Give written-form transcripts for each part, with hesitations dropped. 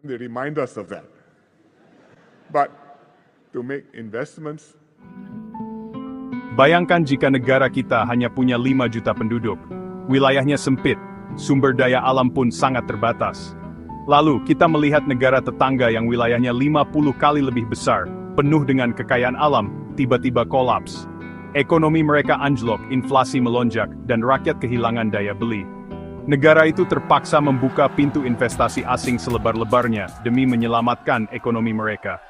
They remind us of that. But to make investments. Bayangkan jika negara kita hanya punya 5 juta penduduk. Wilayahnya sempit, sumber daya alam pun sangat terbatas. Lalu, kita melihat negara tetangga yang wilayahnya 50 kali lebih besar, penuh dengan kekayaan alam, tiba-tiba kolaps. Ekonomi mereka anjlok, inflasi melonjak, dan rakyat kehilangan daya beli. Negara itu terpaksa membuka pintu investasi asing selebar-lebarnya demi menyelamatkan ekonomi mereka.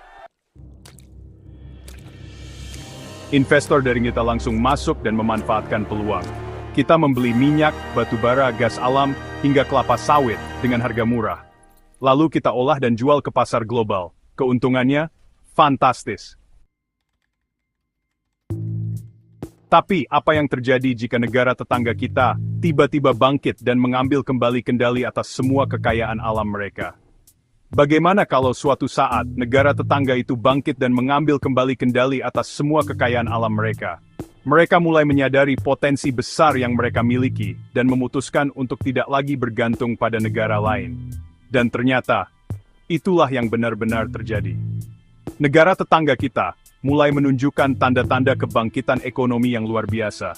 Investor dari kita langsung masuk dan memanfaatkan peluang. Kita membeli minyak, batu bara, gas alam, hingga kelapa sawit dengan harga murah. Lalu kita olah dan jual ke pasar global. Keuntungannya fantastis. Tapi apa yang terjadi jika negara tetangga kita tiba-tiba bangkit dan mengambil kembali kendali atas semua kekayaan alam mereka? Bagaimana kalau suatu saat negara tetangga itu bangkit dan mengambil kembali kendali atas semua kekayaan alam mereka? Mereka mulai menyadari potensi besar yang mereka miliki dan memutuskan untuk tidak lagi bergantung pada negara lain. Dan ternyata, itulah yang benar-benar terjadi. Negara tetangga kita mulai menunjukkan tanda-tanda kebangkitan ekonomi yang luar biasa.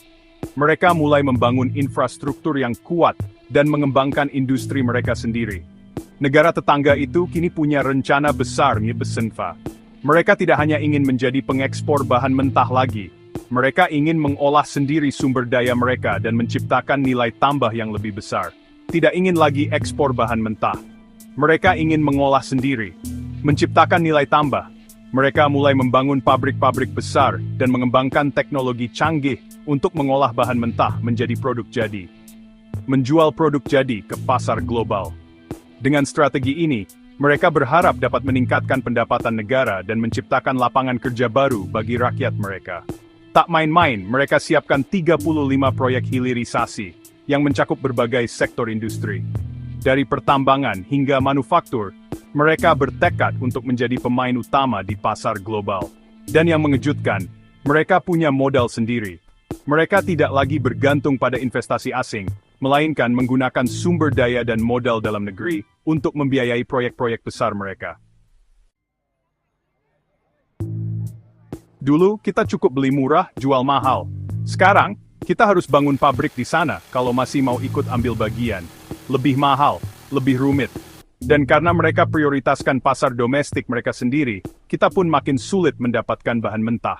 Mereka mulai membangun infrastruktur yang kuat dan mengembangkan industri mereka sendiri. Negara tetangga itu kini punya rencana besar Besenfa. Mereka tidak hanya ingin menjadi pengekspor bahan mentah lagi. Mereka ingin mengolah sendiri sumber daya mereka dan menciptakan nilai tambah yang lebih besar. Tidak ingin lagi ekspor bahan mentah. Mereka ingin mengolah sendiri, menciptakan nilai tambah. Mereka mulai membangun pabrik-pabrik besar dan mengembangkan teknologi canggih untuk mengolah bahan mentah menjadi produk jadi. Menjual produk jadi ke pasar global. Dengan strategi ini, mereka berharap dapat meningkatkan pendapatan negara dan menciptakan lapangan kerja baru bagi rakyat mereka. Tak main-main, mereka siapkan 35 proyek hilirisasi yang mencakup berbagai sektor industri. Dari pertambangan hingga manufaktur, mereka bertekad untuk menjadi pemain utama di pasar global. Dan yang mengejutkan, mereka punya modal sendiri. Mereka tidak lagi bergantung pada investasi asing, melainkan menggunakan sumber daya dan modal dalam negeri untuk membiayai proyek-proyek besar mereka. Dulu, kita cukup beli murah, jual mahal. Sekarang, kita harus bangun pabrik di sana kalau masih mau ikut ambil bagian. Lebih mahal, lebih rumit. Dan karena mereka prioritaskan pasar domestik mereka sendiri, kita pun makin sulit mendapatkan bahan mentah.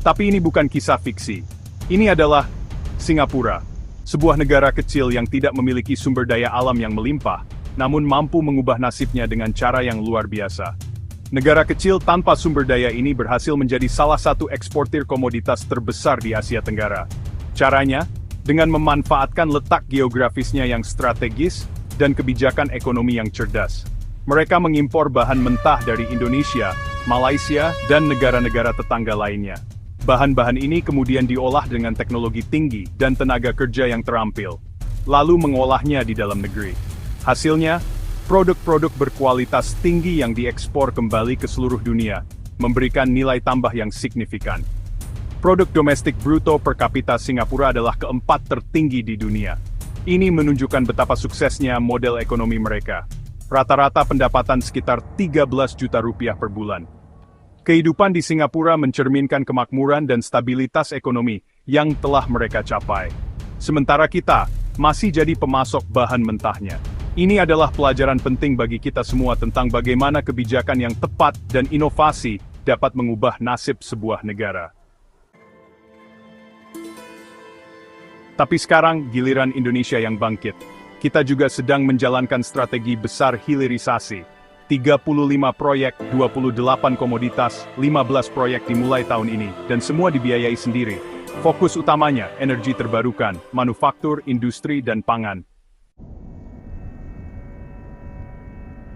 Tapi ini bukan kisah fiksi. Ini adalah Singapura, sebuah negara kecil yang tidak memiliki sumber daya alam yang melimpah, namun mampu mengubah nasibnya dengan cara yang luar biasa. Negara kecil tanpa sumber daya ini berhasil menjadi salah satu eksportir komoditas terbesar di Asia Tenggara. Caranya, dengan memanfaatkan letak geografisnya yang strategis dan kebijakan ekonomi yang cerdas. Mereka mengimpor bahan mentah dari Indonesia, Malaysia, dan negara-negara tetangga lainnya. Bahan-bahan ini kemudian diolah dengan teknologi tinggi dan tenaga kerja yang terampil, lalu mengolahnya di dalam negeri. Hasilnya, produk-produk berkualitas tinggi yang diekspor kembali ke seluruh dunia, memberikan nilai tambah yang signifikan. Produk domestik bruto per kapita Singapura adalah keempat tertinggi di dunia. Ini menunjukkan betapa suksesnya model ekonomi mereka. Rata-rata pendapatan sekitar 13 juta rupiah per bulan. Kehidupan di Singapura mencerminkan kemakmuran dan stabilitas ekonomi yang telah mereka capai. Sementara kita masih jadi pemasok bahan mentahnya. Ini adalah pelajaran penting bagi kita semua tentang bagaimana kebijakan yang tepat dan inovasi dapat mengubah nasib sebuah negara. Tapi sekarang giliran Indonesia yang bangkit. Kita juga sedang menjalankan strategi besar hilirisasi. 35 proyek, 28 komoditas, 15 proyek dimulai tahun ini, dan semua dibiayai sendiri. Fokus utamanya, energi terbarukan, manufaktur, industri, dan pangan.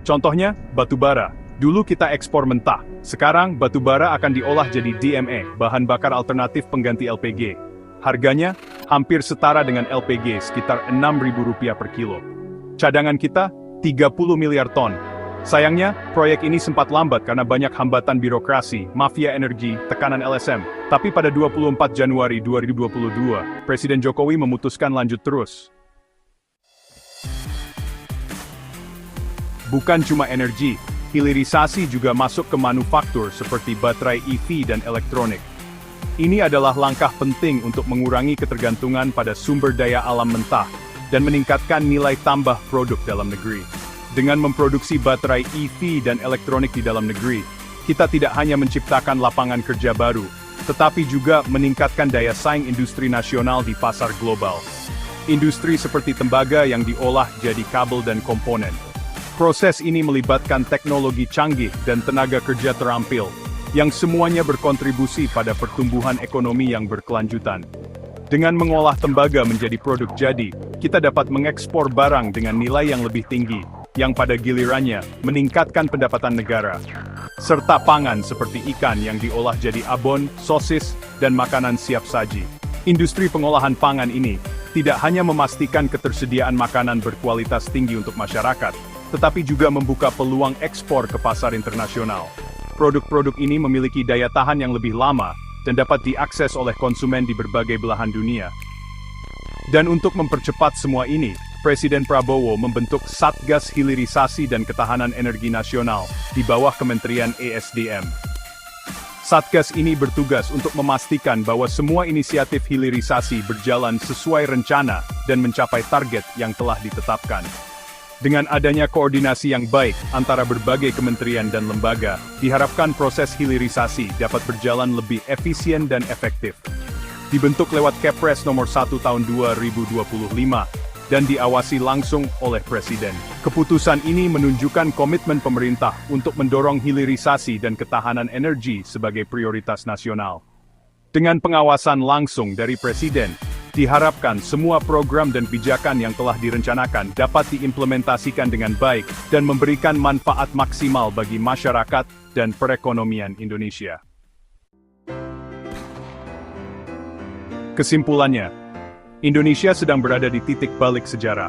Contohnya, batu bara. Dulu kita ekspor mentah, sekarang batu bara akan diolah jadi DME, bahan bakar alternatif pengganti LPG. Harganya hampir setara dengan LPG, sekitar Rp6.000 per kilo. Cadangan kita, 30 miliar ton. Sayangnya, proyek ini sempat lambat karena banyak hambatan birokrasi, mafia energi, tekanan LSM. Tapi pada 24 Januari 2022, Presiden Jokowi memutuskan lanjut terus. Bukan cuma energi, hilirisasi juga masuk ke manufaktur seperti baterai EV dan elektronik. Ini adalah langkah penting untuk mengurangi ketergantungan pada sumber daya alam mentah dan meningkatkan nilai tambah produk dalam negeri. Dengan memproduksi baterai EV dan elektronik di dalam negeri, kita tidak hanya menciptakan lapangan kerja baru, tetapi juga meningkatkan daya saing industri nasional di pasar global. Industri seperti tembaga yang diolah jadi kabel dan komponen. Proses ini melibatkan teknologi canggih dan tenaga kerja terampil, yang semuanya berkontribusi pada pertumbuhan ekonomi yang berkelanjutan. Dengan mengolah tembaga menjadi produk jadi, kita dapat mengekspor barang dengan nilai yang lebih tinggi, yang pada gilirannya meningkatkan pendapatan negara. Serta pangan seperti ikan yang diolah jadi abon, sosis, dan makanan siap saji. Industri pengolahan pangan ini tidak hanya memastikan ketersediaan makanan berkualitas tinggi untuk masyarakat, tetapi juga membuka peluang ekspor ke pasar internasional. Produk-produk ini memiliki daya tahan yang lebih lama dan dapat diakses oleh konsumen di berbagai belahan dunia. Dan untuk mempercepat semua ini, Presiden Prabowo membentuk Satgas Hilirisasi dan Ketahanan Energi Nasional di bawah Kementerian ESDM. Satgas ini bertugas untuk memastikan bahwa semua inisiatif hilirisasi berjalan sesuai rencana dan mencapai target yang telah ditetapkan. Dengan adanya koordinasi yang baik antara berbagai kementerian dan lembaga, diharapkan proses hilirisasi dapat berjalan lebih efisien dan efektif. Dibentuk lewat Kepres nomor 1 tahun 2025, dan diawasi langsung oleh Presiden. Keputusan ini menunjukkan komitmen pemerintah untuk mendorong hilirisasi dan ketahanan energi sebagai prioritas nasional. Dengan pengawasan langsung dari Presiden, diharapkan semua program dan pijakan yang telah direncanakan dapat diimplementasikan dengan baik dan memberikan manfaat maksimal bagi masyarakat dan perekonomian Indonesia. Kesimpulannya, Indonesia sedang berada di titik balik sejarah.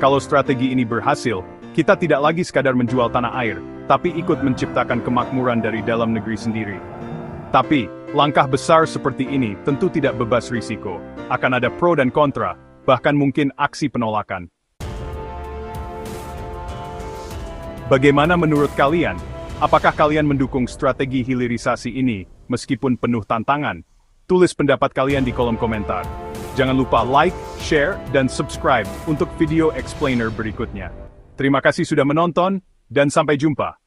Kalau strategi ini berhasil, kita tidak lagi sekadar menjual tanah air, tapi ikut menciptakan kemakmuran dari dalam negeri sendiri. Tapi, langkah besar seperti ini tentu tidak bebas risiko. Akan ada pro dan kontra, bahkan mungkin aksi penolakan. Bagaimana menurut kalian? Apakah kalian mendukung strategi hilirisasi ini, meskipun penuh tantangan? Tulis pendapat kalian di kolom komentar. Jangan lupa like, share, dan subscribe untuk video explainer berikutnya. Terima kasih sudah menonton, dan sampai jumpa.